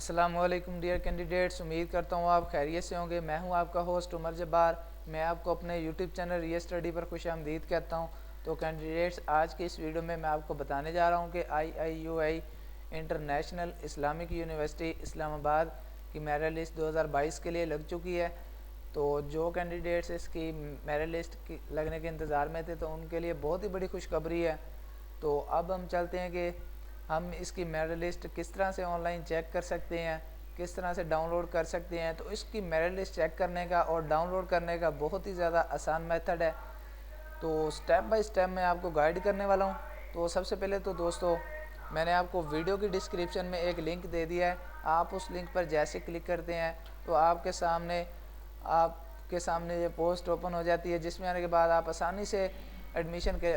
अस्सलामुअलैकुम dear candidates, उम्मीद करता हूँ आप खैरियत से होंगे। मैं हूँ आपका होस्ट उमर जब्बार। मैं आपको अपने यूट्यूब चैनल रियल स्टडी पर खुशामदीद कहता हूँ। तो कैंडिडेट्स, आज के इस वीडियो में मैं आपको बताने जा रहा हूँ कि IIUI international Islamic university Islamabad की मेरिट लिस्ट 2022 के लिए लग चुकी है। तो जो कैंडिडेट्स इसकी मेरिट लिस्ट की लगने के इंतज़ार में थे, तो उनके लिए बहुत ही बड़ी खुशखबरी है। तो अब हम चलते हैं कि हम इसकी मेरिट लिस्ट किस तरह से ऑनलाइन चेक कर सकते हैं, किस तरह से डाउनलोड कर सकते हैं। तो इसकी मेरिट लिस्ट चेक करने का और डाउनलोड करने का बहुत ही ज़्यादा आसान मेथड है। तो स्टेप बाय स्टेप मैं आपको गाइड करने वाला हूँ। तो सबसे पहले तो दोस्तों, मैंने आपको वीडियो की डिस्क्रिप्शन में एक लिंक दे दिया है। आप उस लिंक पर जैसे क्लिक करते हैं तो आपके सामने ये पोस्ट ओपन हो जाती है, जिसमें आने के बाद आप आसानी से एडमिशन के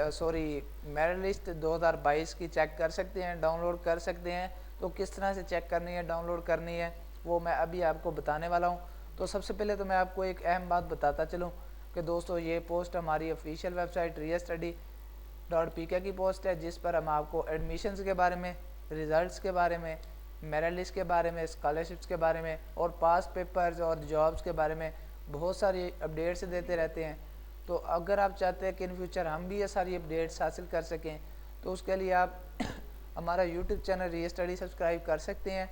मेरिट लिस्ट 2022 की चेक कर सकते हैं, डाउनलोड कर सकते हैं। तो किस तरह से चेक करनी है, डाउनलोड करनी है, वो मैं अभी आपको बताने वाला हूँ। तो सबसे पहले तो मैं आपको एक अहम बात बताता चलूँ कि दोस्तों, ये पोस्ट हमारी ऑफिशियल वेबसाइट RIAStudy.pk की पोस्ट है, जिस पर हम आपको एडमिशन्स के बारे में, रिज़ल्ट्स के बारे में, मेरिट लिस्ट के बारे में, स्कॉलरशिप्स के बारे में और पास पेपर्स और जॉब्स के बारे में बहुत सारी अपडेट्स देते रहते हैं। तो अगर आप चाहते हैं कि इन फ्यूचर हम भी ये सारी अपडेट्स हासिल कर सकें, तो उसके लिए आप हमारा YouTube channel real study subscribe कर सकते हैं,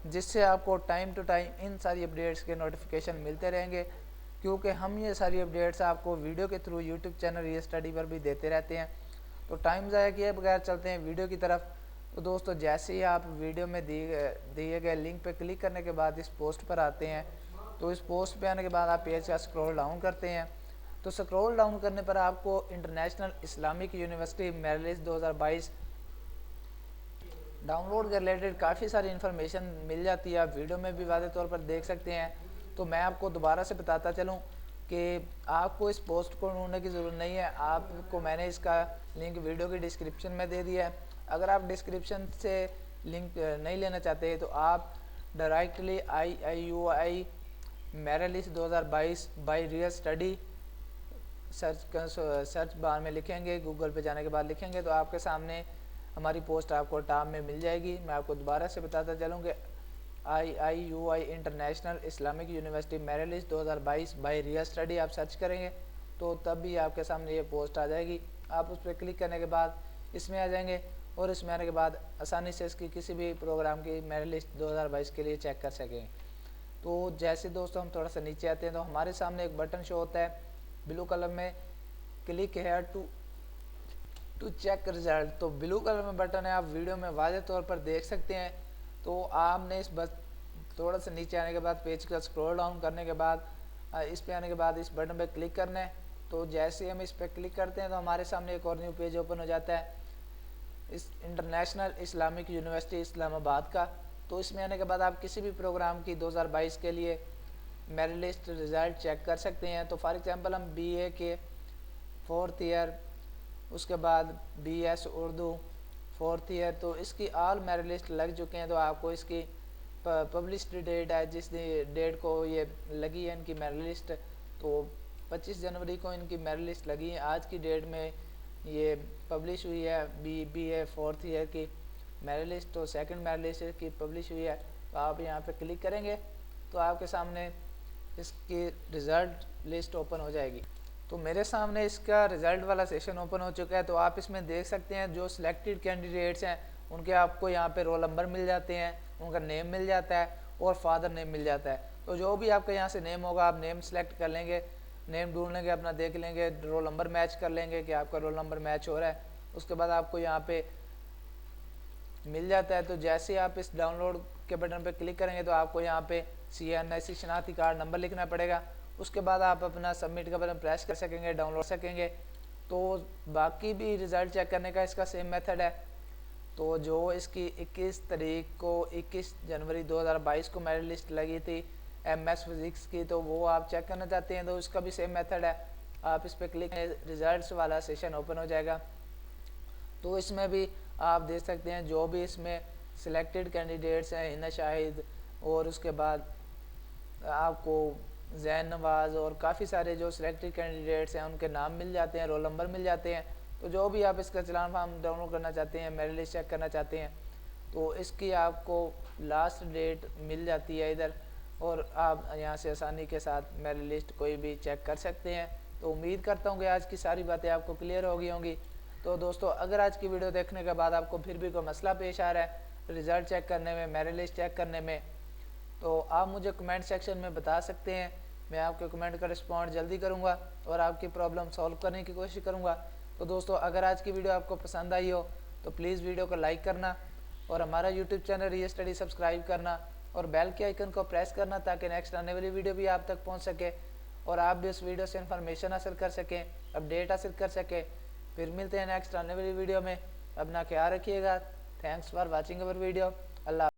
जिससे आपको टाइम टू टाइम इन सारी अपडेट्स के नोटिफिकेशन मिलते रहेंगे। क्योंकि हम ये सारी अपडेट्स आपको वीडियो के through YouTube channel real study पर भी देते रहते हैं। तो टाइम ज़ाया किए बगैर चलते हैं वीडियो की तरफ। तो दोस्तों, जैसे ही आप वीडियो में दिए गए लिंक पर क्लिक करने के बाद इस पोस्ट पर आते हैं, तो इस पोस्ट पे आने के बाद आप पेज का स्क्रॉल डाउन करते हैं। तो स्क्रॉल डाउन करने पर आपको international Islamic university merit list 2022 download के रिलेटेड काफ़ी सारी इन्फॉर्मेशन मिल जाती है। आप वीडियो में भी वाज़ेह तौर पर देख सकते हैं। तो मैं आपको दोबारा से बताता चलूँ कि आपको इस पोस्ट को ढूंढने की ज़रूरत नहीं है। आपको मैंने इसका लिंक वीडियो की डिस्क्रिप्शन में दे दिया है। अगर आप डिस्क्रिप्शन से लिंक नहीं लेना चाहते, तो आप directly IIUI merit list 2022 by real study search bar में लिखेंगे, गूगल पे जाने के बाद लिखेंगे, तो आपके सामने हमारी पोस्ट आपको टॉप में मिल जाएगी। मैं आपको दोबारा से बताता चलूँ कि IIUI international Islamic university merit list 2022 by real study आप सर्च करेंगे, तो तब भी आपके सामने ये पोस्ट आ जाएगी। आप उस पर क्लिक करने के बाद इसमें आ जाएंगे, और इसमें आने के बाद आसानी से इसकी किसी भी प्रोग्राम की मेरिट लिस्ट 2022 के लिए चेक कर सकेंगे। तो जैसे दोस्तों हम थोड़ा सा नीचे आते हैं, तो हमारे सामने एक बटन शो होता है ब्लू कलर में, click here to check result. तो ब्लू कलर में बटन है, आप वीडियो में वाज़ेह तौर पर देख सकते हैं। तो आपने इस बस थोड़ा सा नीचे आने के बाद पेज का स्क्रॉल डाउन करने के बाद इस पे आने के बाद इस बटन पे क्लिक करना है। तो जैसे ही हम इस पर क्लिक करते हैं, तो हमारे सामने एक और न्यू पेज ओपन हो जाता है, इस इंटरनेशनल इस्लामिक यूनिवर्सिटी इस्लामाबाद का। तो इसमें आने के बाद आप किसी भी प्रोग्राम की 2022 के लिए मेरिट लिस्ट रिज़ल्ट चेक कर सकते हैं। तो फॉर एग्ज़ाम्पल हम BA के 4th ईयर, उसके बाद BS उर्दू 4th ईयर, तो इसकी ऑल मेरिट लिस्ट लग चुके हैं। तो आपको इसकी पब्लिश्ड डेट है, जिस डेट को ये लगी है इनकी मेरिट लिस्ट, तो 25 जनवरी को इनकी मेरिट लिस्ट लगी है। आज की डेट में ये पब्लिश हुई है BA 4th ईयर की मेरिट लिस्ट। तो सेकंड मेरिट लिस्ट की पब्लिश हुई है। तो आप यहाँ पे क्लिक करेंगे तो आपके सामने इसकी रिज़ल्ट लिस्ट ओपन हो जाएगी। तो मेरे सामने इसका रिज़ल्ट वाला सेशन ओपन हो चुका है। तो आप इसमें देख सकते हैं जो सिलेक्टेड कैंडिडेट्स हैं उनके आपको यहाँ पे रोल नंबर मिल जाते हैं, उनका नेम मिल जाता है और फादर नेम मिल जाता है। तो जो भी आपका यहाँ से नेम होगा, आप नेम सेलेक्ट कर लेंगे, नेम ढूंढ लेंगे, अपना देख लेंगे, रोल नंबर मैच कर लेंगे कि आपका रोल नंबर मैच हो रहा है। उसके बाद आपको यहाँ पे मिल जाता है। तो जैसे आप इस डाउनलोड के बटन पे क्लिक करेंगे, तो आपको यहाँ पे CNSE शनाख्ती कार्ड नंबर लिखना पड़ेगा। उसके बाद आप अपना सबमिट का बटन प्रेस कर सकेंगे, डाउनलोड सकेंगे। तो बाकी भी रिज़ल्ट चेक करने का इसका सेम मेथड है। तो जो इसकी 21 तारीख को 21 जनवरी 2022 को मेरिट लिस्ट लगी थी MS फिज़िक्स की, तो वो आप चेक करना चाहते हैं तो इसका भी सेम मेथड है। आप इस पर क्लिक रिज़ल्ट्स वाला सेशन ओपन हो जाएगा। तो इसमें भी आप देख सकते हैं जो भी इसमें सिलेक्टेड कैंडिडेट्स हैं, हिना शाहिद, और उसके बाद आपको जैन नवाज़ और काफ़ी सारे जो सिलेक्टेड कैंडिडेट्स हैं उनके नाम मिल जाते हैं, रोल नंबर मिल जाते हैं। तो जो भी आप इसका चलान फार्म डाउनलोड करना चाहते हैं, मेरिट लिस्ट चेक करना चाहते हैं, तो इसकी आपको लास्ट डेट मिल जाती है इधर, और आप यहाँ से आसानी के साथ मेरी लिस्ट कोई भी चेक कर सकते हैं। तो उम्मीद करता हूँ कि आज की सारी बातें आपको क्लियर हो गई होंगी। तो दोस्तों, अगर आज की वीडियो देखने के बाद आपको फिर भी कोई मसला पेश आ रहा है रिज़ल्ट चेक करने में, मेरी लिस्ट चेक करने में, तो आप मुझे कमेंट सेक्शन में बता सकते हैं। मैं आपके कमेंट का रिस्पॉन्ड जल्दी करूंगा और आपकी प्रॉब्लम सॉल्व करने की कोशिश करूंगा। तो दोस्तों, अगर आज की वीडियो आपको पसंद आई हो तो प्लीज़ वीडियो को लाइक करना और हमारा यूट्यूब चैनल रिया स्टडी सब्सक्राइब करना और बेल के आइकन को प्रेस करना, ताकि नेक्स्ट आने वाली वीडियो भी आप तक पहुँच सके और आप भी उस वीडियो से इन्फॉर्मेशन हासिल कर सकें, अपडेट हासिल कर सकें। फिर मिलते हैं नेक्स्ट आने वाली वीडियो में। अपना ख्याल रखिएगा। Thanks for watching our video. Allah.